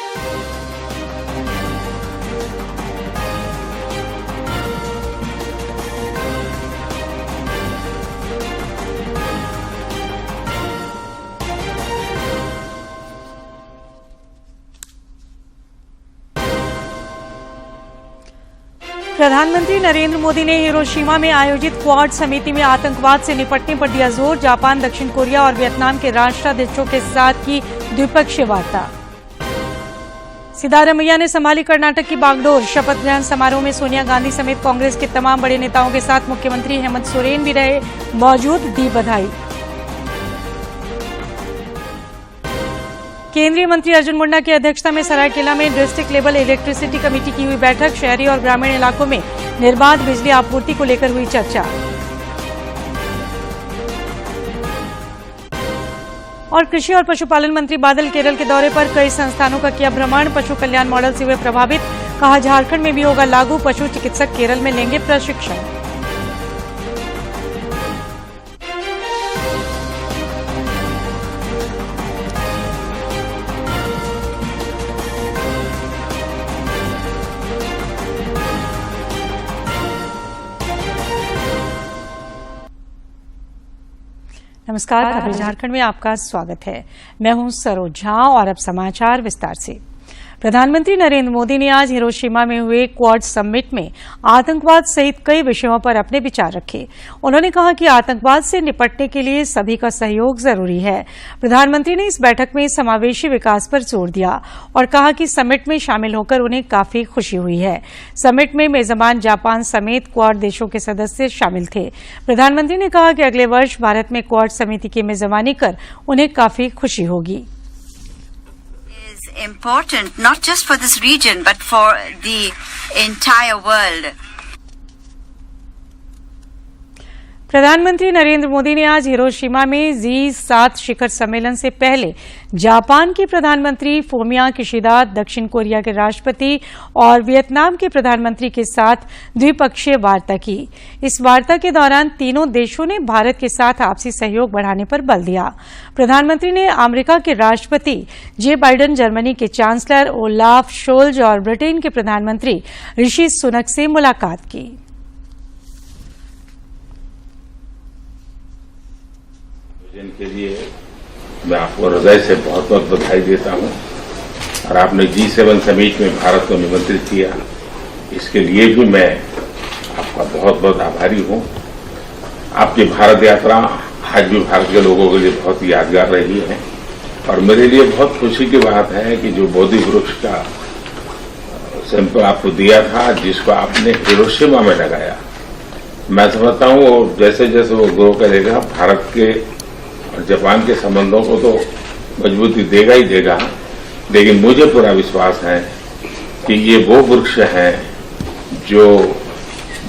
प्रधानमंत्री नरेंद्र मोदी ने हिरोशिमा में आयोजित क्वाड समिति में आतंकवाद से निपटने पर दिया जोर। जापान, दक्षिण कोरिया और वियतनाम के राष्ट्राध्यक्षों के साथ की द्विपक्षीय वार्ता। सिद्धारमैया ने संभाली कर्नाटक की बागडोर। शपथ ग्रहण समारोह में सोनिया गांधी समेत कांग्रेस के तमाम बड़े नेताओं के साथ मुख्यमंत्री हेमंत सोरेन भी रहे मौजूद, दी बधाई। केंद्रीय मंत्री अर्जुन मुंडा की अध्यक्षता में सरायकेला में डिस्ट्रिक्ट लेवल इलेक्ट्रिसिटी कमेटी की हुई बैठक। शहरी और ग्रामीण इलाकों में निर्बाध बिजली आपूर्ति को लेकर हुई चर्चा। और कृषि और पशुपालन मंत्री बादल केरल के दौरे पर, कई संस्थानों का किया भ्रमण। पशु कल्याण मॉडल से हुए प्रभावित, कहा झारखंड में भी होगा लागू। पशु चिकित्सक केरल में लेंगे प्रशिक्षण। नमस्कार, खबरें झारखंड में आपका स्वागत है। मैं हूं सरोज झा और अब समाचार विस्तार से। प्रधानमंत्री नरेंद्र मोदी ने आज हिरोशिमा में हुए क्वाड समिट में आतंकवाद सहित कई विषयों पर अपने विचार रखे। उन्होंने कहा कि आतंकवाद से निपटने के लिए सभी का सहयोग जरूरी है। प्रधानमंत्री ने इस बैठक में समावेशी विकास पर जोर दिया और कहा कि समिट में शामिल होकर उन्हें काफी खुशी हुई है। समिट में मेजबान जापान समेत क्वाड देशों के सदस्य शामिल थे। प्रधानमंत्री ने कहा कि अगले वर्ष भारत में क्वाड समिति की मेजबानी कर उन्हें काफी खुशी होगी। Important not just for this region but for the entire world. प्रधानमंत्री नरेंद्र मोदी ने आज हिरोशिमा में G7 शिखर सम्मेलन से पहले जापान के प्रधानमंत्री फुमिया किशिदा, दक्षिण कोरिया के राष्ट्रपति और वियतनाम के प्रधानमंत्री के साथ द्विपक्षीय वार्ता की। इस वार्ता के दौरान तीनों देशों ने भारत के साथ आपसी सहयोग बढ़ाने पर बल दिया। प्रधानमंत्री ने अमेरिका के राष्ट्रपति जे बाइडेन, जर्मनी के चांसलर ओलाफ शोल्ज और ब्रिटेन के प्रधानमंत्री ऋषि सुनक से मुलाकात की। के लिए मैं आपको हृदय से बहुत बहुत बधाई देता हूं और आपने G7 समिट में भारत को निमंत्रित किया, इसके लिए भी मैं आपका बहुत बहुत आभारी हूं। आपकी भारत यात्रा आज भी भारत के लोगों के लिए बहुत यादगार रही है और मेरे लिए बहुत खुशी की बात है कि जो बोधि वृक्ष का सैंपल आपको दिया था, जिसको आपने हिरोशिमा में लगाया, मैं समझता हूं और जैसे जैसे वो ग्रो करेगा भारत के और जापान के संबंधों को तो मजबूती देगा ही देगा। लेकिन मुझे पूरा विश्वास है कि ये वो वृक्ष है जो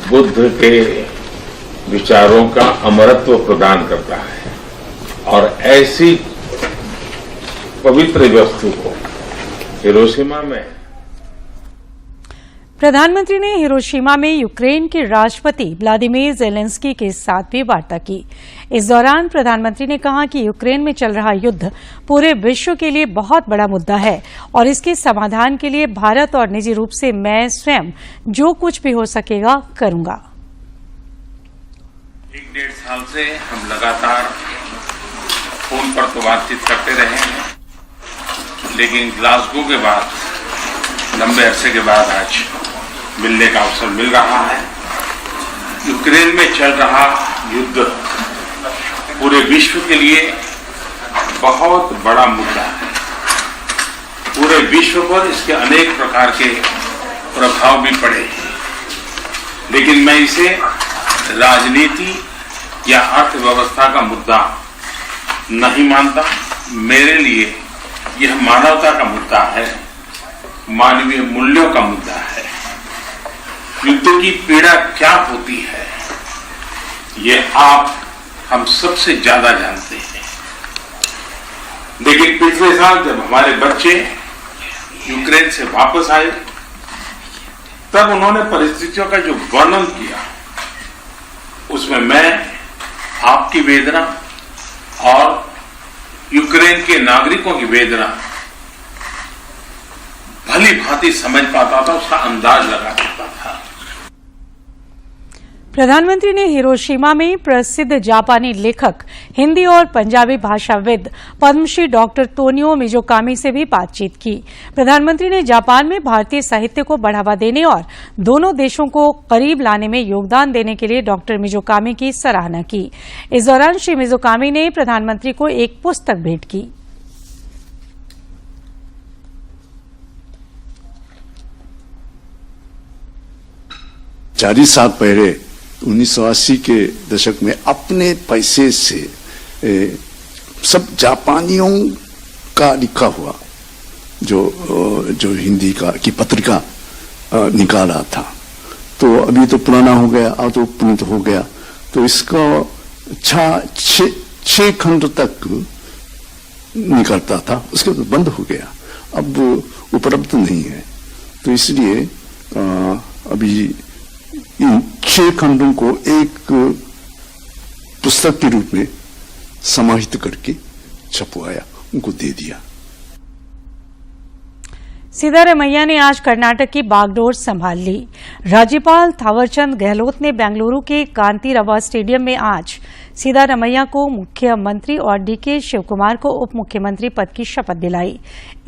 बुद्ध के विचारों का अमरत्व प्रदान करता है और ऐसी पवित्र वस्तु को हिरोशिमा में। प्रधानमंत्री ने हिरोशिमा में यूक्रेन के राष्ट्रपति व्लादिमीर ज़ेलेंस्की के साथ भी वार्ता की। इस दौरान प्रधानमंत्री ने कहा कि यूक्रेन में चल रहा युद्ध पूरे विश्व के लिए बहुत बड़ा मुद्दा है और इसके समाधान के लिए भारत और निजी रूप से मैं स्वयं जो कुछ भी हो सकेगा करूंगा। 1-1.5 साल से हम लगातार फोन पर तो बातचीत करते रहे हैं, लेकिन ग्लासगो के बाद लंबे अरसे के बाद आज मिलने का अवसर मिल रहा है। यूक्रेन में चल रहा युद्ध पूरे विश्व के लिए बहुत बड़ा मुद्दा है। पूरे विश्व पर इसके अनेक प्रकार के प्रभाव भी पड़े, लेकिन मैं इसे राजनीति या अर्थव्यवस्था का मुद्दा नहीं मानता। मेरे लिए यह मानवता का मुद्दा है, मानवीय मूल्यों का मुद्दा है। युद्ध की पीड़ा क्या होती है ये आप हम सबसे ज्यादा जानते हैं। लेकिन पिछले साल जब हमारे बच्चे यूक्रेन से वापस आए, तब उन्होंने परिस्थितियों का जो वर्णन किया, उसमें मैं आपकी वेदना और यूक्रेन के नागरिकों की वेदना भली भांति समझ पाता था, उसका अंदाज लगा सकता था। प्रधानमंत्री ने हिरोशिमा में प्रसिद्ध जापानी लेखक, हिंदी और पंजाबी भाषाविद पद्मश्री डॉक्टर तोनियो मिज़ोकामी से भी बातचीत की। प्रधानमंत्री ने जापान में भारतीय साहित्य को बढ़ावा देने और दोनों देशों को करीब लाने में योगदान देने के लिए डॉक्टर मिज़ोकामी की सराहना की। इस दौरान श्री मिज़ोकामी ने प्रधानमंत्री को एक पुस्तक भेंट की। चालीस साल पहले 1980 के दशक में अपने पैसे से सब जापानियों का लिखा हुआ जो हिंदी की पत्रिका निकाला था। तो अभी तो पुराना हो गया, अब तो पुनः हो गया, तो इसका 6 खंड तक निकलता था, उसके बाद बंद हो गया, अब उपलब्ध नहीं है। तो इसलिए अभी इन 6 खंडों को एक पुस्तक के रूप में समाहित करके छपवाया, उनको दे दिया। सिद्धारमैया ने आज कर्नाटक की बागडोर संभाल ली। राज्यपाल थावरचंद गहलोत ने बेंगलुरु के कांतिरवा स्टेडियम में आज सिद्धारमैया को मुख्यमंत्री और डीके शिवकुमार को उप मुख्यमंत्री पद की शपथ दिलाई।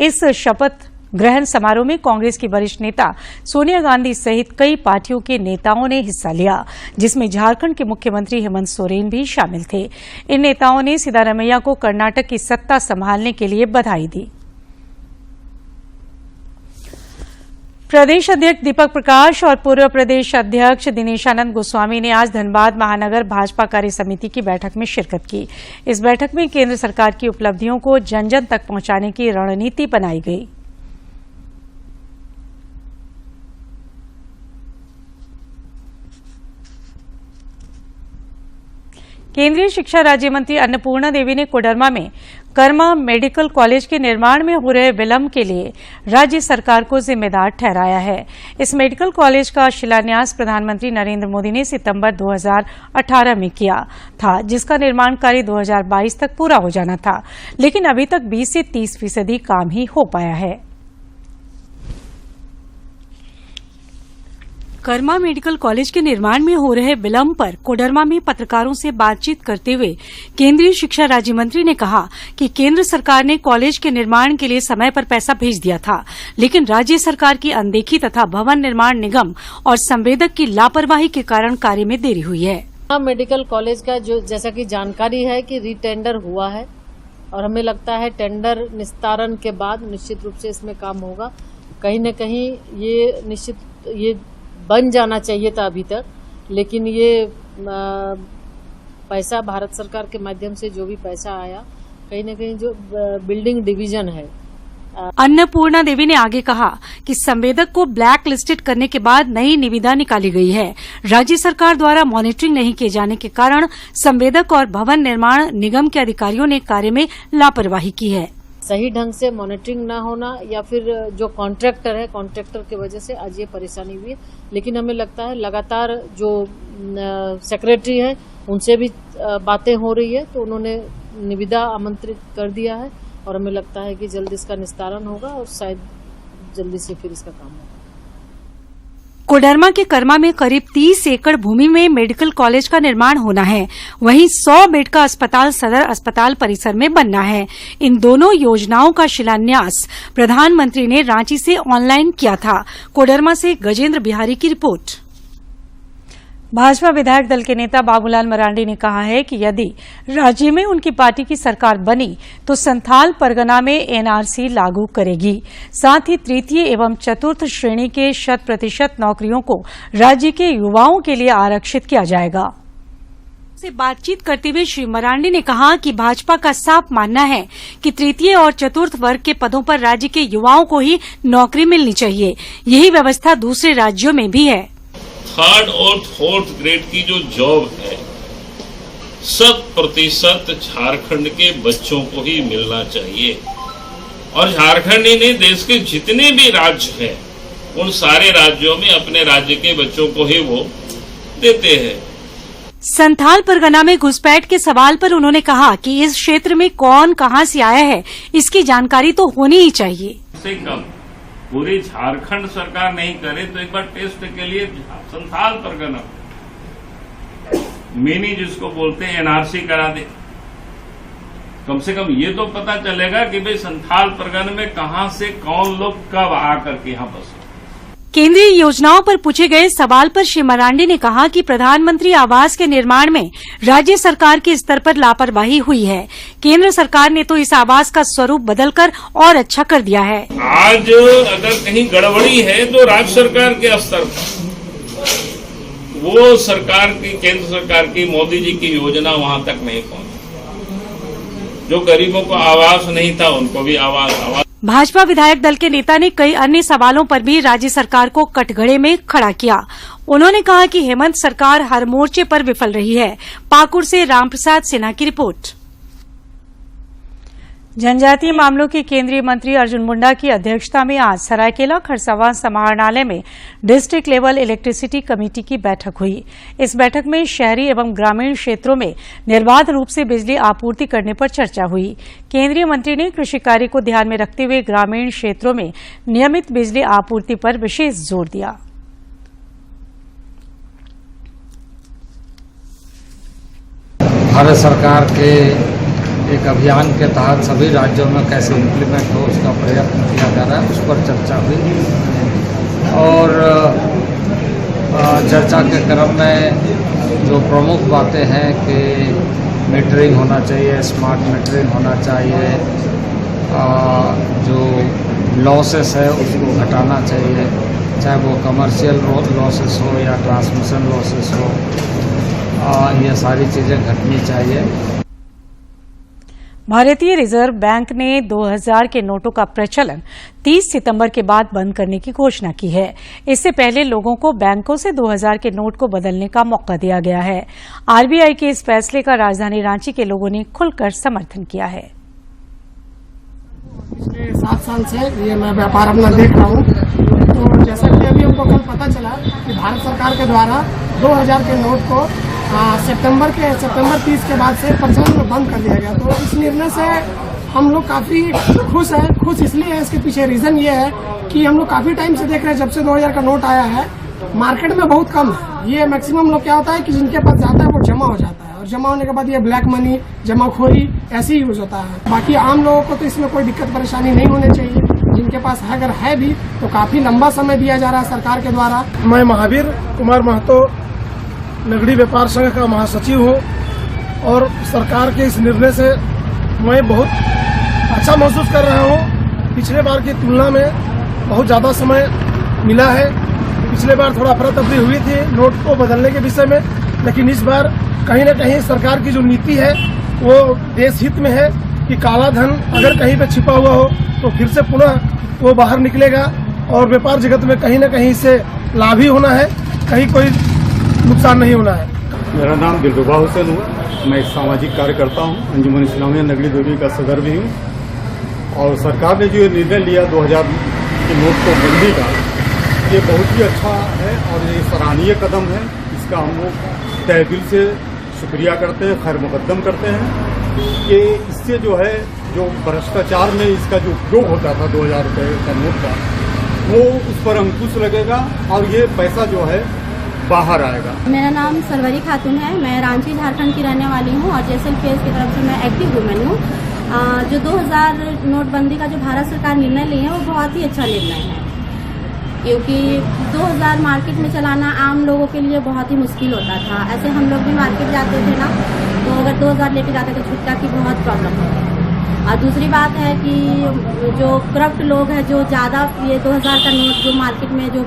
इस शपथ ग्रहण समारोह में कांग्रेस की वरिष्ठ नेता सोनिया गांधी सहित कई पार्टियों के नेताओं ने हिस्सा लिया, जिसमें झारखंड के मुख्यमंत्री हेमंत सोरेन भी शामिल थे। इन नेताओं ने सिद्धारमैया को कर्नाटक की सत्ता संभालने के लिए बधाई दी। प्रदेश अध्यक्ष दीपक प्रकाश और पूर्व प्रदेश अध्यक्ष दिनेशानंद गोस्वामी ने आज धनबाद महानगर भाजपा कार्य समिति की बैठक में शिरकत की। इस बैठक में केंद्र सरकार की उपलब्धियों को जन जन तक पहुंचाने की रणनीति बनाई गई। केंद्रीय शिक्षा राज्य मंत्री अन्नपूर्णा देवी ने कोडरमा में कर्मा मेडिकल कॉलेज के निर्माण में हो रहे विलंब के लिए राज्य सरकार को जिम्मेदार ठहराया है। इस मेडिकल कॉलेज का शिलान्यास प्रधानमंत्री नरेंद्र मोदी ने सितंबर 2018 में किया था, जिसका निर्माण कार्य 2022 तक पूरा हो जाना था, लेकिन अभी तक 20 से 30% काम ही हो पाया है। कर्मा मेडिकल कॉलेज के निर्माण में हो रहे विलंब पर कोडरमा में पत्रकारों से बातचीत करते हुए केंद्रीय शिक्षा राज्य मंत्री ने कहा कि केंद्र सरकार ने कॉलेज के निर्माण के लिए समय पर पैसा भेज दिया था, लेकिन राज्य सरकार की अनदेखी तथा भवन निर्माण निगम और संवेदक की लापरवाही के कारण कार्य में देरी हुई है। मेडिकल कॉलेज का जो जैसा कि जानकारी है कि रीटेंडर हुआ है और हमें लगता है टेंडर निस्तारण के बाद निश्चित रूप से इसमें काम होगा। कहीं न कहीं ये बन जाना चाहिए था अभी तक, लेकिन ये पैसा भारत सरकार के माध्यम से जो भी पैसा आया, कहीं न कहीं जो बिल्डिंग डिवीजन है। अन्नपूर्णा देवी ने आगे कहा कि संवेदक को ब्लैक लिस्टेड करने के बाद नई निविदा निकाली गई है। राज्य सरकार द्वारा मॉनिटरिंग नहीं किए जाने के कारण संवेदक और भवन निर्माण निगम के अधिकारियों ने कार्य में लापरवाही की है। सही ढंग से मॉनिटरिंग ना होना या फिर जो कॉन्ट्रैक्टर है, कॉन्ट्रैक्टर की वजह से आज ये परेशानी हुई है। लेकिन हमें लगता है लगातार जो सेक्रेटरी है उनसे भी बातें हो रही है, तो उन्होंने निविदा आमंत्रित कर दिया है और हमें लगता है कि जल्द इसका निस्तारण होगा और शायद जल्दी से फिर इसका काम होगा। कोडरमा के कर्मा में करीब 30 एकड़ भूमि में मेडिकल कॉलेज का निर्माण होना है, वहीं 100 बेड का अस्पताल सदर अस्पताल परिसर में बनना है। इन दोनों योजनाओं का शिलान्यास प्रधानमंत्री ने रांची से ऑनलाइन किया था। कोडरमा से गजेंद्र बिहारी की रिपोर्ट। भाजपा विधायक दल के नेता बाबूलाल मरांडी ने कहा है कि यदि राज्य में उनकी पार्टी की सरकार बनी तो संथाल परगना में एनआरसी लागू करेगी। साथ ही तृतीय एवं चतुर्थ श्रेणी के 100% नौकरियों को राज्य के युवाओं के लिए आरक्षित किया जाएगा। से बातचीत करते हुए श्री मरांडी ने कहा कि भाजपा का साफ मानना है कि तृतीय और चतुर्थ वर्ग के पदों पर राज्य के युवाओं को ही नौकरी मिलनी चाहिए। यही व्यवस्था दूसरे राज्यों में भी है। 3rd और 4th ग्रेड की जो जॉब है 100% झारखंड के बच्चों को ही मिलना चाहिए और झारखंड ही नहीं, देश के जितने भी राज्य हैं उन सारे राज्यों में अपने राज्य के बच्चों को ही वो देते हैं। संथाल परगना में घुसपैठ के सवाल पर उन्होंने कहा कि इस क्षेत्र में कौन कहां से आया है, इसकी जानकारी तो होनी ही चाहिए। से कम पूरी झारखंड सरकार नहीं करे तो एक बार टेस्ट के लिए संथाल परगना मिनी जिसको बोलते हैं एनआरसी करा दे। कम से कम ये तो पता चलेगा कि भाई संथाल परगना में कहां से कौन लोग कब आकर के यहां बसे। केंद्रीय योजनाओं पर पूछे गए सवाल पर श्री मरांडी ने कहा कि प्रधानमंत्री आवास के निर्माण में राज्य सरकार के स्तर पर लापरवाही हुई है। केंद्र सरकार ने तो इस आवास का स्वरूप बदलकर और अच्छा कर दिया है। आज अगर कहीं गड़बड़ी है तो राज्य सरकार के स्तर पर, वो सरकार की, केंद्र सरकार की, मोदी जी की योजना वहां तक नहीं पहुंची। जो गरीबों को आवास नहीं था उनको भी आवास। भाजपा विधायक दल के नेता ने कई अन्य सवालों पर भी राज्य सरकार को कटघरे में खड़ा किया। उन्होंने कहा कि हेमंत सरकार हर मोर्चे पर विफल रही है। पाकुड़ से रामप्रसाद सिन्हा की रिपोर्ट। जनजातीय मामलों के केंद्रीय मंत्री अर्जुन मुंडा की अध्यक्षता में आज सरायकेला खरसावां समाहरणालय में डिस्ट्रिक्ट लेवल इलेक्ट्रिसिटी कमेटी की बैठक हुई। इस बैठक में शहरी एवं ग्रामीण क्षेत्रों में निर्बाध रूप से बिजली आपूर्ति करने पर चर्चा हुई। केंद्रीय मंत्री ने कृषि कार्य को ध्यान में रखते हुए ग्रामीण क्षेत्रों में नियमित बिजली आपूर्ति पर विशेष जोर दिया। भारत सरकार के एक अभियान के तहत सभी राज्यों में कैसे इम्प्लीमेंट हो उसका प्रयत्न किया जा रहा है, उस पर चर्चा हुई। और चर्चा के क्रम में जो प्रमुख बातें हैं कि मीटरिंग होना चाहिए, स्मार्ट मीटरिंग होना चाहिए, जो लॉसेस है उसको घटाना चाहिए, चाहे वो कमर्शियल लॉसेस हो या ट्रांसमिशन लॉसेस हो, ये सारी चीज़ें घटनी चाहिए। भारतीय रिजर्व बैंक ने 2000 के नोटों का प्रचलन 30 सितंबर के बाद बंद करने की घोषणा की है। इससे पहले लोगों को बैंकों से 2000 के नोट को बदलने का मौका दिया गया है। आरबीआई के इस फैसले का राजधानी रांची के लोगों ने खुलकर समर्थन किया है। पिछले 7 साल से ये मैं व्यापार अपना देख रहा हूँ, तो जैसा कि अभी हमको कल पता चला कि भारत सरकार के द्वारा 2000 के नोट को सितंबर 30 के बाद से प्रचलन में बंद कर दिया गया। तो इस निर्णय से हम लोग काफ़ी खुश हैं। खुश इसलिए है, इसके पीछे रीज़न ये है कि हम लोग काफ़ी टाइम से देख रहे हैं, जब से 2000 का नोट आया है मार्केट में बहुत कम है। ये मैक्सिमम लोग क्या होता है कि जिनके पास जाता है वो जमा हो जाता है, और जमा होने के बाद ये ब्लैक मनी, जमाखोरी ऐसे ही यूज होता है। बाकी आम लोगों को तो इसमें कोई दिक्कत परेशानी नहीं होनी चाहिए। जिनके पास है, अगर है भी तो काफ़ी लंबा समय दिया जा रहा है सरकार के द्वारा। मैं महावीर कुमार महतो नगरीय व्यापार संघ का महासचिव हूँ, और सरकार के इस निर्णय से मैं बहुत अच्छा महसूस कर रहा हूँ। पिछले बार की तुलना में बहुत ज़्यादा समय मिला है। पिछले बार थोड़ा अफरा तफरी हुई थी नोट को बदलने के विषय में, लेकिन इस बार कहीं न कहीं सरकार की जो नीति है वो देश हित में है कि काला धन अगर कहीं पे छिपा हुआ हो तो फिर से पुनः वो बाहर निकलेगा, और व्यापार जगत में कहीं न कहीं इससे लाभ ही होना है, कहीं कोई नुकसान नहीं होना है। मेरा नाम दिलरुबा हुसैन हुआ। मैं एक सामाजिक कार्यकर्ता हूँ, अंजुमन इस्लामिया नगरी देवी का सदर भी हूँ। और सरकार ने जो निर्णय लिया 2000 के नोट को बंदी का, ये बहुत ही अच्छा है और ये सराहनीय कदम है। इसका हम लोग तहे दिल से शुक्रिया करते हैं, खैर मुकद्दम करते हैं कि इससे जो है जो भ्रष्टाचार में इसका जो उपयोग होता था 2000 रुपये का नोट का, वो उस पर अंकुश लगेगा और ये पैसा जो है बाहर आएगा। मेरा नाम सरवरी खातून है। मैं रांची झारखंड की रहने वाली हूँ और JSLPS की तरफ से मैं एक्टिव वुमेन हूँ। जो 2000 नोटबंदी का जो भारत सरकार निर्णय लिए है वो बहुत ही अच्छा निर्णय है, क्योंकि 2000 मार्केट में चलाना आम लोगों के लिए बहुत ही मुश्किल होता था। ऐसे हम लोग भी मार्केट जाते थे ना, तो अगर 2000 लेके जाते तो छुट्टा की बहुत प्रॉब्लम होती है। और दूसरी बात है कि जो करप्ट लोग हैं, जो ज़्यादा ये 2000 का नोट जो मार्केट में जो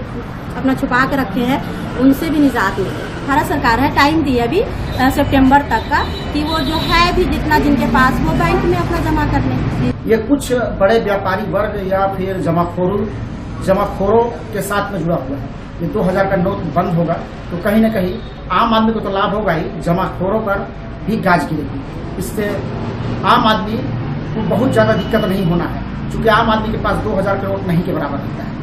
अपना छुपा के रखे हैं, उनसे भी निजात मिले। भारत सरकार है टाइम दी अभी सितंबर तक का कि वो जो है भी जितना जिनके पास वो बैंक में अपना जमा कर लें। ये कुछ बड़े व्यापारी वर्ग या फिर जमाखोरों के साथ में जुड़ा हुआ है। ये 2000 का नोट बंद होगा तो कहीं न कहीं आम आदमी को तो लाभ होगा ही, जमाखोरों पर भी गाज गिरेगी। इससे आम आदमी को बहुत ज़्यादा दिक्कत नहीं होना है, क्योंकि आम आदमी के पास 2000 का नोट नहीं के बराबर रहता है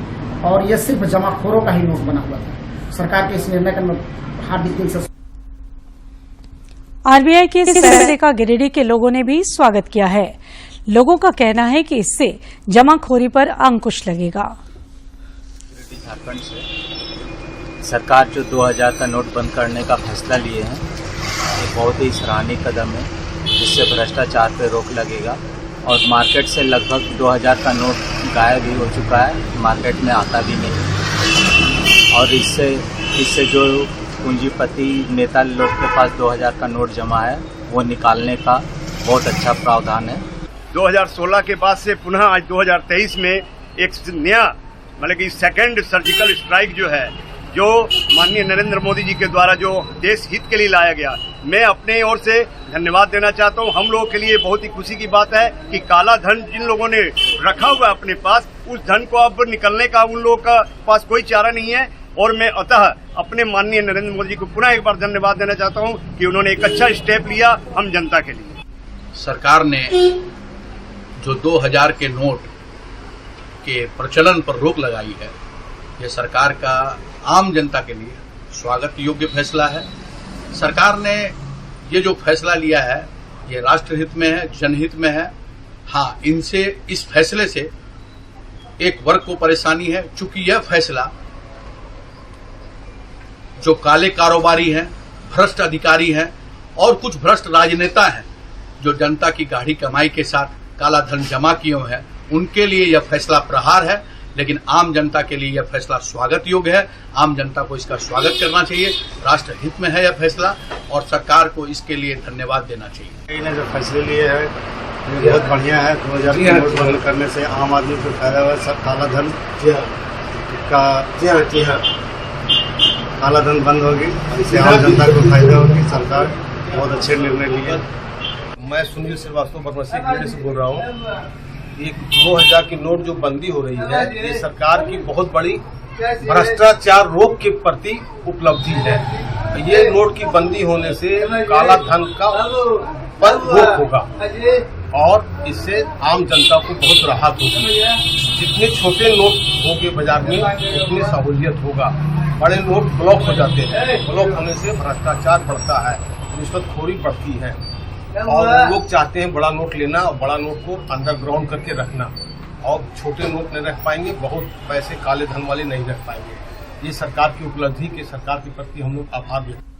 और ये सिर्फ जमाखोरों का ही नोट बना हुआ था। सरकार के इस निर्णय का हार्दिक दिल से आरबीआई के इस फैसले का गिरिडीह के लोगों ने भी स्वागत किया है। लोगों का कहना है कि इससे जमाखोरी पर अंकुश लगेगा। झारखंड से। सरकार जो 2000 का नोट बंद करने का फैसला लिए हैं, ये बहुत ही सराहनीय कदम है, जिससे भ्रष्टाचार पर रोक लगेगा और मार्केट से लगभग 2000 का नोट गायब ही हो चुका है, मार्केट में आता भी नहीं। और इससे जो पूंजीपति नेता लोग के पास 2000 का नोट जमा है, वो निकालने का बहुत अच्छा प्रावधान है। 2016 के बाद से पुनः आज 2023 में एक नया मतलब कि सेकंड सर्जिकल स्ट्राइक जो है, जो माननीय नरेंद्र मोदी जी के द्वारा जो देश हित के लिए लाया गया, मैं अपने ओर से धन्यवाद देना चाहता हूं। हम लोगों के लिए बहुत ही खुशी की बात है कि काला धन जिन लोगों ने रखा हुआ है अपने पास, उस धन को अब निकलने का उन लोगों का पास कोई चारा नहीं है। और मैं अतः अपने माननीय नरेंद्र मोदी जी को पुनः एक बार धन्यवाद देना चाहता हूं कि उन्होंने एक अच्छा स्टेप लिया हम जनता के लिए। सरकार ने जो 2000 के नोट के प्रचलन पर रोक लगाई है, ये सरकार का आम जनता के लिए स्वागत योग्य फैसला है। सरकार ने ये जो फैसला लिया है, ये राष्ट्रहित में है, जनहित में है। हाँ, इस फैसले से एक वर्ग को परेशानी है, चूंकि यह फैसला जो काले कारोबारी हैं, भ्रष्ट अधिकारी हैं और कुछ भ्रष्ट राजनेता हैं, जो जनता की गाढ़ी कमाई के साथ काला धन जमा किए हुए हैं, उनके लिए यह फैसला प्रहार है। लेकिन आम जनता के लिए यह फैसला स्वागत योग्य है। आम जनता को इसका स्वागत करना चाहिए। राष्ट्र हित में है यह फैसला और सरकार को इसके लिए धन्यवाद देना चाहिए। इन्होंने जो फैसले लिए हैं ये बहुत बढ़िया है। 2000 के नोट बंद करने से आम आदमी को फायदा हुआ। सब काला धन का काला धन बंद होगी, इससे आम जनता को फायदा होगी। सरकार बहुत अच्छे निर्णय लिए। मैं सुनील श्रीवास्तव बरमसी खेड़े से बोल रहा हूँ। ये 2000 की नोट जो बंदी हो रही है, ये सरकार की बहुत बड़ी भ्रष्टाचार रोक के प्रति उपलब्धि है। ये नोट की बंदी होने से काला धन का पर रोक होगा और इससे आम जनता को बहुत राहत होगी। जितने छोटे नोट होंगे बाजार में, उतनी सहूलियत होगा। बड़े नोट ब्लॉक हो जाते हैं, ब्लॉक होने से भ्रष्टाचार बढ़ता है, रिश्वतखोरी बढ़ती है और लोग चाहते हैं बड़ा नोट लेना और बड़ा नोट को अंडरग्राउंड करके रखना, और छोटे नोट नहीं रख पाएंगे, बहुत पैसे काले धन वाले नहीं रख पाएंगे। ये सरकार की उपलब्धि के सरकार के प्रति हम लोग आभार व्यक्त।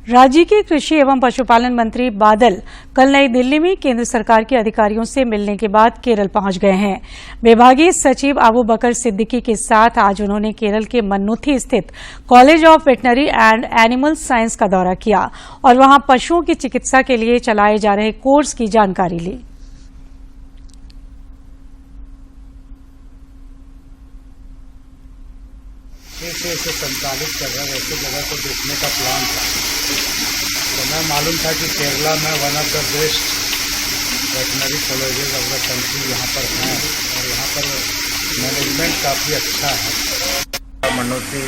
राज्य के कृषि एवं पशुपालन मंत्री बादल कल नई दिल्ली में केंद्र सरकार के अधिकारियों से मिलने के बाद केरल पहुंच गए हैं। विभागीय सचिव अबू बकर सिद्दीकी के साथ आज उन्होंने केरल के मन्नुथी स्थित college of veterinary and animal science का दौरा किया और वहां पशुओं की चिकित्सा के लिए चलाए जा रहे कोर्स की जानकारी ली। से संचालित कर रहे वैसे जगह को देखने का प्लान था, तो मैं मालूम था कि केरला में one of the best veterinary colleges of the country यहाँ पर हैं और यहाँ पर मैनेजमेंट काफ़ी अच्छा है। मन्नूथी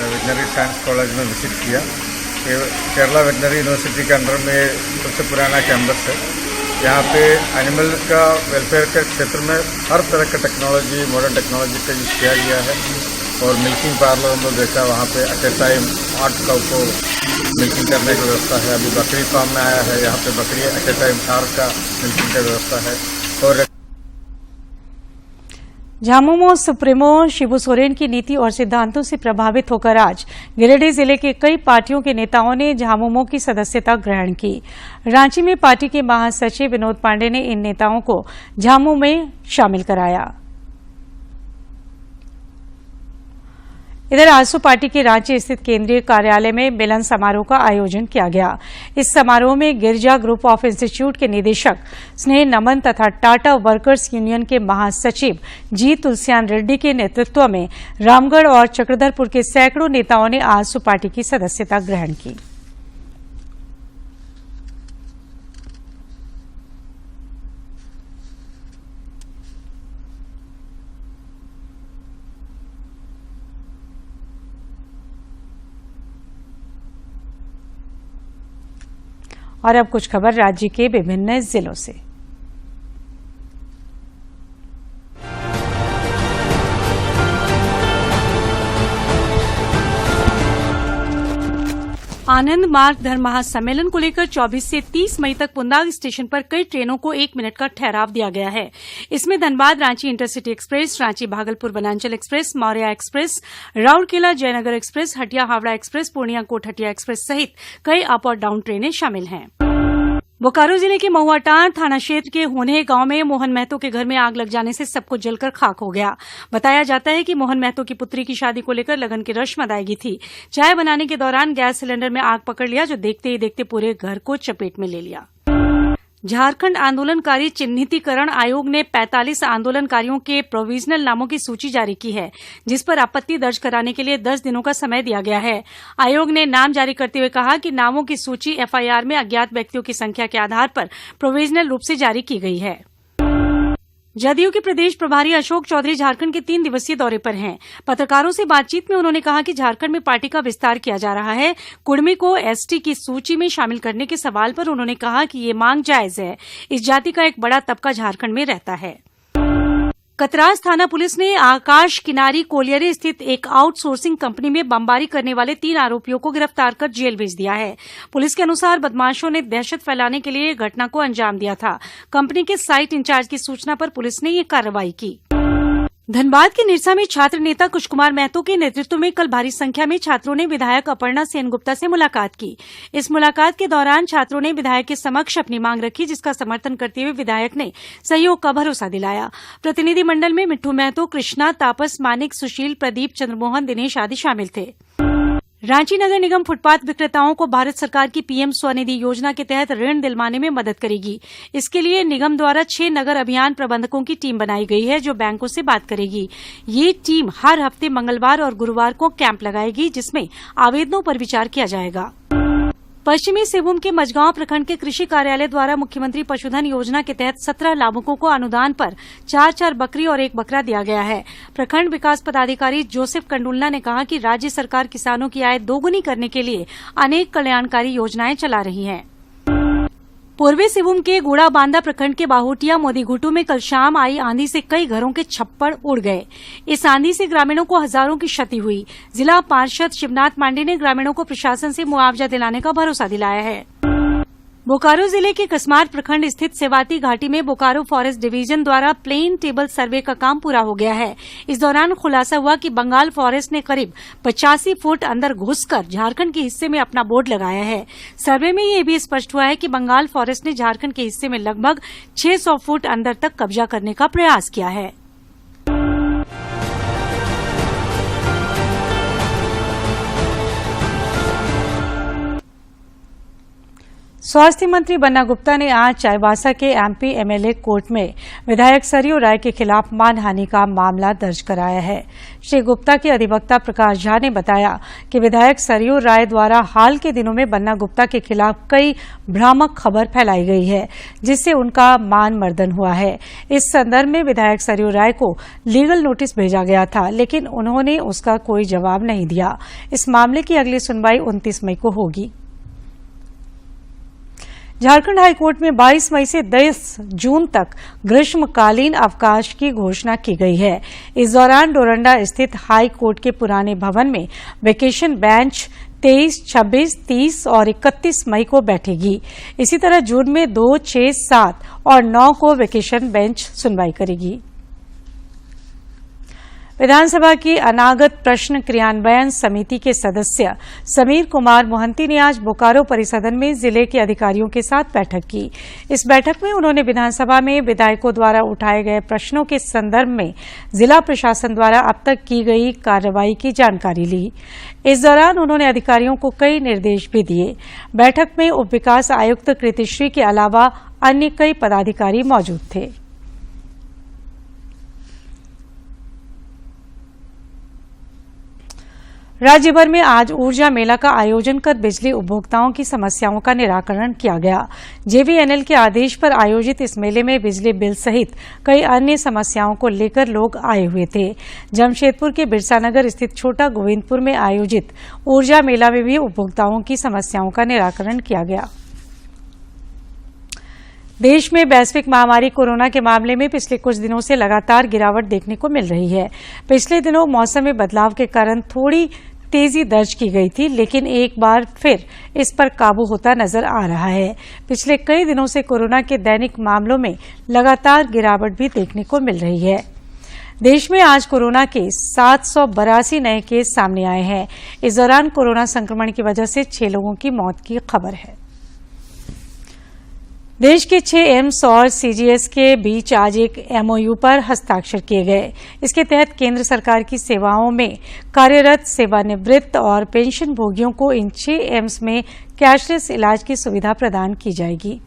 वेटनरी साइंस कॉलेज में विजिट किया। केरला वेटनरी यूनिवर्सिटी के अंडर में सबसे पुराना कैंपस है। यहाँ पे एनिमल का वेलफेयर के क्षेत्र में हर तरह का टेक्नोलॉजी, मॉडर्न टेक्नोलॉजी का यूज किया गया है। और मिल्किंग पार्लर हम लोग देखा, वहाँ पे एट ए टाइम 8 काऊ को मिल्किंग करने की व्यवस्था है। अभी बकरी फार्म में आया है, यहाँ पे बकरी एट ए टाइम 4 का मिल्किंग का व्यवस्था है। और झामुमो सुप्रीमो शिबू सोरेन की नीति और सिद्धांतों से प्रभावित होकर आज गिरिडीह जिले के कई पार्टियों के नेताओं ने झामुमो की सदस्यता ग्रहण की। रांची में पार्टी के महासचिव विनोद पांडे ने इन नेताओं को झामुमो में शामिल कराया। इधर आजसू पार्टी के रांची स्थित केंद्रीय कार्यालय में मिलन समारोह का आयोजन किया गया। इस समारोह में गिरजा ग्रुप ऑफ इंस्टीट्यूट के निदेशक स्नेह नमन तथा टाटा वर्कर्स यूनियन के महासचिव जी तुलसियान रेड्डी के नेतृत्व में रामगढ़ और चक्रधरपुर के सैकड़ों नेताओं ने आजसू पार्टी की सदस्यता ग्रहण की। और अब कुछ खबर राज्य के विभिन्न जिलों से। आनंद मार्ग धर्म महासम्मेलन को लेकर 24 से 30 मई तक पुंदाग स्टेशन पर कई ट्रेनों को 1 मिनट का ठहराव दिया गया है। इसमें धनबाद रांची इंटरसिटी एक्सप्रेस, रांची भागलपुर वनांचल express, Maurya express, Rourkela Jaynagar express, Hatia Howrah express, Purnia कोटहटिया express सहित कई अप और डाउन ट्रेनें शामिल हैं। बोकारो जिले के महुआटांड थाना क्षेत्र के होन्हे गांव में मोहन महतो के घर में आग लग जाने से सब कुछ जलकर खाक हो गया। बताया जाता है कि मोहन महतो की पुत्री की शादी को लेकर लगन की रस्म अदायगी थी। चाय बनाने के दौरान गैस सिलेंडर में आग पकड़ लिया, जो देखते ही देखते पूरे घर को चपेट में ले लिया। झारखंड आंदोलनकारी चिन्हितीकरण आयोग ने 45 आंदोलनकारियों के प्रोविजनल नामों की सूची जारी की है, जिस पर आपत्ति दर्ज कराने के लिए 10 दिनों का समय दिया गया है। आयोग ने नाम जारी करते हुए कहा कि नामों की सूची एफआईआर में अज्ञात व्यक्तियों की संख्या के आधार पर प्रोविजनल रूप से जारी की गई है। जदयू के प्रदेश प्रभारी अशोक चौधरी झारखंड के 3 दिवसीय दौरे पर हैं। पत्रकारों से बातचीत में उन्होंने कहा कि झारखंड में पार्टी का विस्तार किया जा रहा है। कुर्मी को एसटी की सूची में शामिल करने के सवाल पर उन्होंने कहा कि ये मांग जायज है। इस जाति का एक बड़ा तबका झारखंड में रहता है। कतरास थाना पुलिस ने आकाश किनारी कोलियरे स्थित एक आउटसोर्सिंग कंपनी में बमबारी करने वाले 3 आरोपियों को गिरफ्तार कर जेल भेज दिया है। पुलिस के अनुसार बदमाशों ने दहशत फैलाने के लिए घटना को अंजाम दिया था। कंपनी के साइट इंचार्ज की सूचना पर पुलिस ने ये कार्रवाई की। धनबाद के निरसा में छात्र नेता कुश कुमार महतो के नेतृत्व में कल भारी संख्या में छात्रों ने विधायक अपर्णा सेनगुप्ता से मुलाकात की। इस मुलाकात के दौरान छात्रों ने विधायक के समक्ष अपनी मांग रखी, जिसका समर्थन करते हुए विधायक ने सहयोग का भरोसा दिलाया। प्रतिनिधि मंडल में मिट्ठू महतो, कृष्णा, तापस, मानिक, सुशील, प्रदीप, चंद्रमोहन, दिनेश आदि शामिल थे। रांची नगर निगम फुटपाथ विक्रेताओं को भारत सरकार की पीएम स्वनिधि योजना के तहत ऋण दिलवाने में मदद करेगी। इसके लिए निगम द्वारा 6 नगर अभियान प्रबंधकों की टीम बनाई गई है, जो बैंकों से बात करेगी। ये टीम हर हफ्ते मंगलवार और गुरुवार को कैंप लगाएगी, जिसमें आवेदनों पर विचार किया जाएगा। पश्चिमी सिंहभूम के मझगांव प्रखंड के कृषि कार्यालय द्वारा मुख्यमंत्री पशुधन योजना के तहत 17 लाभुकों को अनुदान पर 4 बकरी और 1 बकरा दिया गया है। प्रखंड विकास पदाधिकारी जोसेफ कंडुलना ने कहा कि राज्य सरकार किसानों की आय दोगुनी करने के लिए अनेक कल्याणकारी योजनाएं चला रही है। पूर्वी सिंहभूम के गोड़ा बांदा प्रखंड के बाहुटिया मोदीघुटू में कल शाम आई आंधी से कई घरों के छप्पर उड़ गए। इस आंधी से ग्रामीणों को हजारों की क्षति हुई। जिला पार्षद शिवनाथ मांडे ने ग्रामीणों को प्रशासन से मुआवजा दिलाने का भरोसा दिलाया है। बोकारो जिले के कसमार प्रखंड स्थित सेवाती घाटी में बोकारो फॉरेस्ट डिवीजन द्वारा प्लेन टेबल सर्वे का काम पूरा हो गया है। इस दौरान खुलासा हुआ कि बंगाल फॉरेस्ट ने करीब 85 फुट अंदर घुसकर झारखंड के हिस्से में अपना बोर्ड लगाया है। सर्वे में यह भी स्पष्ट हुआ है कि बंगाल फॉरेस्ट ने झारखंड के हिस्से में लगभग 600 फुट अंदर तक कब्जा करने का प्रयास किया है। स्वास्थ्य मंत्री बन्ना गुप्ता ने आज चाईबासा के एमपी एमएलए कोर्ट में विधायक सरयू राय के खिलाफ मानहानि का मामला दर्ज कराया है। श्री गुप्ता के अधिवक्ता प्रकाश झा ने बताया कि विधायक सरयू राय द्वारा हाल के दिनों में बन्ना गुप्ता के खिलाफ कई भ्रामक खबर फैलाई गई है, जिससे उनका मान मर्दन हुआ है। इस संदर्भ में विधायक सरयू राय को लीगल नोटिस भेजा गया था, लेकिन उन्होंने उसका कोई जवाब नहीं दिया। इस मामले की अगली सुनवाई 29 मई को होगी। झारखंड हाईकोर्ट में 22 मई से 10 जून तक ग्रीष्मकालीन अवकाश की घोषणा की गई है। इस दौरान डोरंडा स्थित हाई कोर्ट के पुराने भवन में वेकेशन बेंच 23, 26, 30 और 31 मई को बैठेगी। इसी तरह जून में 2, 6, 7 और 9 को वेकेशन बेंच सुनवाई करेगी। विधानसभा की अनागत प्रश्न क्रियान्वयन समिति के सदस्य समीर कुमार मोहंती ने आज बोकारो परिसदन में जिले के अधिकारियों के साथ बैठक की। इस बैठक में उन्होंने विधानसभा में विधायकों द्वारा उठाए गए प्रश्नों के संदर्भ में जिला प्रशासन द्वारा अब तक की गई कार्रवाई की जानकारी ली। इस दौरान उन्होंने अधिकारियों को कई निर्देश भी दिए। बैठक में उप विकास आयुक्त कृतिश्री के अलावा अन्य कई पदाधिकारी मौजूद थे। राज्य भर में आज ऊर्जा मेला का आयोजन कर बिजली उपभोक्ताओं की समस्याओं का निराकरण किया गया। जेवीएनएल के आदेश पर आयोजित इस मेले में बिजली बिल सहित कई अन्य समस्याओं को लेकर लोग आए हुए थे। जमशेदपुर के बिरसानगर स्थित छोटा गोविंदपुर में आयोजित ऊर्जा मेला में भी उपभोक्ताओं की समस्याओं का निराकरण किया गया। देश में वैश्विक महामारी कोरोना के मामले में पिछले कुछ दिनों से लगातार गिरावट देखने को मिल रही है। पिछले दिनों मौसम में बदलाव के कारण थोड़ी तेजी दर्ज की गई थी, लेकिन एक बार फिर इस पर काबू होता नजर आ रहा है। पिछले कई दिनों से कोरोना के दैनिक मामलों में लगातार गिरावट भी देखने को मिल रही है। देश में आज कोरोना के 782 नए केस सामने आए हैं। इस दौरान कोरोना संक्रमण की वजह से 6 लोगों की मौत की खबर है। देश के 6 एम्स और सीजीएच के बीच आज एक एमओयू पर हस्ताक्षर किए गए। इसके तहत केंद्र सरकार की सेवाओं में कार्यरत सेवानिवृत्त और पेंशन भोगियों को इन 6 एम्स में कैशलेस इलाज की सुविधा प्रदान की जाएगी।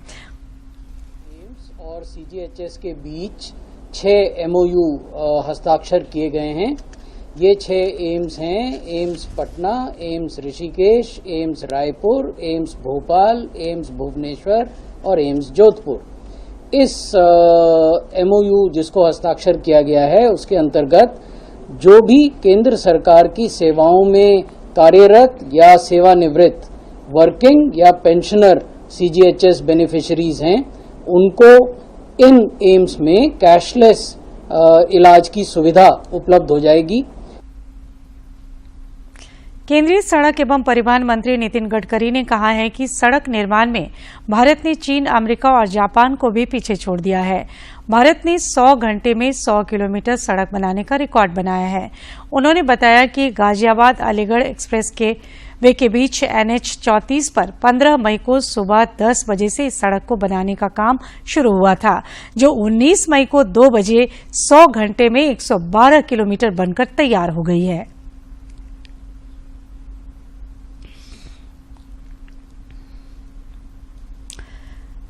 एम्स और सीजीएचएस के बीच 6 एमओयू हस्ताक्षर किए गए हैं। ये 6 एम्स हैं: AIIMS Patna, AIIMS Rishikesh, AIIMS Raipur, AIIMS Bhopal, AIIMS Bhubaneswar और एम्स जोधपुर। इस एमओयू जिसको हस्ताक्षर किया गया है उसके अंतर्गत जो भी केंद्र सरकार की सेवाओं में कार्यरत या सेवानिवृत्त वर्किंग या पेंशनर सीजीएचएस बेनिफिशरीज हैं, उनको इन एम्स में कैशलेस इलाज की सुविधा उपलब्ध हो जाएगी। केंद्रीय सड़क एवं परिवहन मंत्री नितिन गडकरी ने कहा है कि सड़क निर्माण में भारत ने चीन, अमेरिका और जापान को भी पीछे छोड़ दिया है। भारत ने 100 घंटे में 100 किलोमीटर सड़क बनाने का रिकॉर्ड बनाया है। उन्होंने बताया कि गाजियाबाद अलीगढ़ एक्सप्रेस वे के बीच NH 34 पर 15 मई को सुबह 10 बजे से इस सड़क को बनाने का काम शुरू हुआ था, जो 19 मई को 2 बजे 100 घंटे में 112 किलोमीटर बनकर तैयार हो गई है।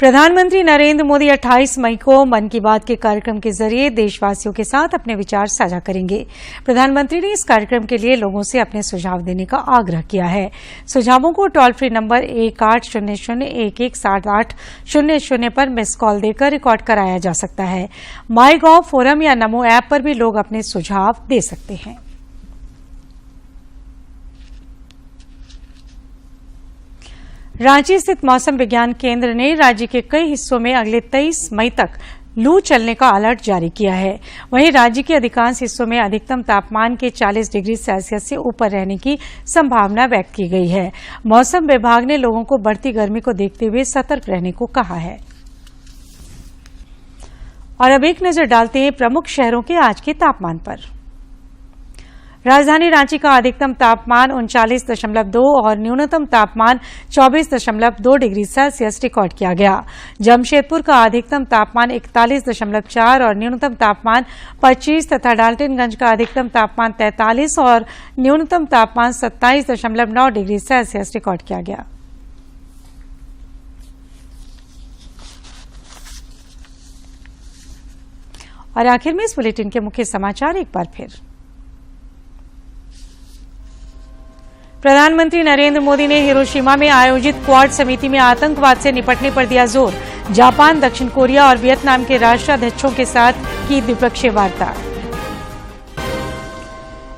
प्रधानमंत्री नरेंद्र मोदी 28 मई को मन की बात के कार्यक्रम के जरिए देशवासियों के साथ अपने विचार साझा करेंगे। प्रधानमंत्री ने इस कार्यक्रम के लिए लोगों से अपने सुझाव देने का आग्रह किया है। सुझावों को टोल फ्री नंबर 1800117800 पर मिस कॉल देकर रिकॉर्ड कराया जा सकता है। माई गॉव फोरम या नमो ऐप पर भी लोग अपने सुझाव दे सकते हैं। रांची स्थित मौसम विज्ञान केंद्र ने राज्य के कई हिस्सों में अगले 23 मई तक लू चलने का अलर्ट जारी किया है। वहीं राज्य के अधिकांश हिस्सों में अधिकतम तापमान के 40 डिग्री सेल्सियस से ऊपर रहने की संभावना व्यक्त की गई है। मौसम विभाग ने लोगों को बढ़ती गर्मी को देखते हुए सतर्क रहने को कहा है। और अब एक नजर डालते हैं प्रमुख शहरों के आज के तापमान पर। राजधानी रांची का अधिकतम तापमान 39.2 और न्यूनतम तापमान 24.2 डिग्री सेल्सियस रिकॉर्ड किया गया। जमशेदपुर का अधिकतम तापमान 41.4 और न्यूनतम तापमान 25 तथा डाल्टनगंज का अधिकतम तापमान 43 और न्यूनतम तापमान 27.9 डिग्री सेल्सियस रिकॉर्ड किया गया। और आखिर में इस बुलेटिन के मुख्य समाचार एक बार फिर। प्रधानमंत्री नरेंद्र मोदी ने हिरोशिमा में आयोजित क्वाड समिति में आतंकवाद से निपटने पर दिया जोर। जापान, दक्षिण कोरिया और वियतनाम के राष्ट्राध्यक्षों के साथ की द्विपक्षीय वार्ता।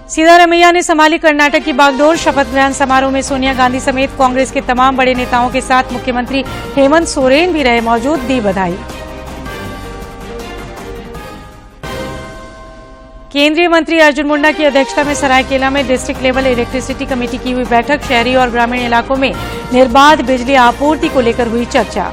सिद्धारमैया ने संभाली कर्नाटक की बागडोर। शपथ ग्रहण समारोह में सोनिया गांधी समेत कांग्रेस के तमाम बड़े नेताओं के साथ मुख्यमंत्री हेमंत सोरेन भी रहे मौजूद, दी बधाई। केंद्रीय मंत्री अर्जुन मुंडा की अध्यक्षता में सरायकेला में डिस्ट्रिक्ट लेवल इलेक्ट्रिसिटी कमेटी की हुई बैठक। शहरी और ग्रामीण इलाकों में निर्बाध बिजली आपूर्ति को लेकर हुई चर्चा।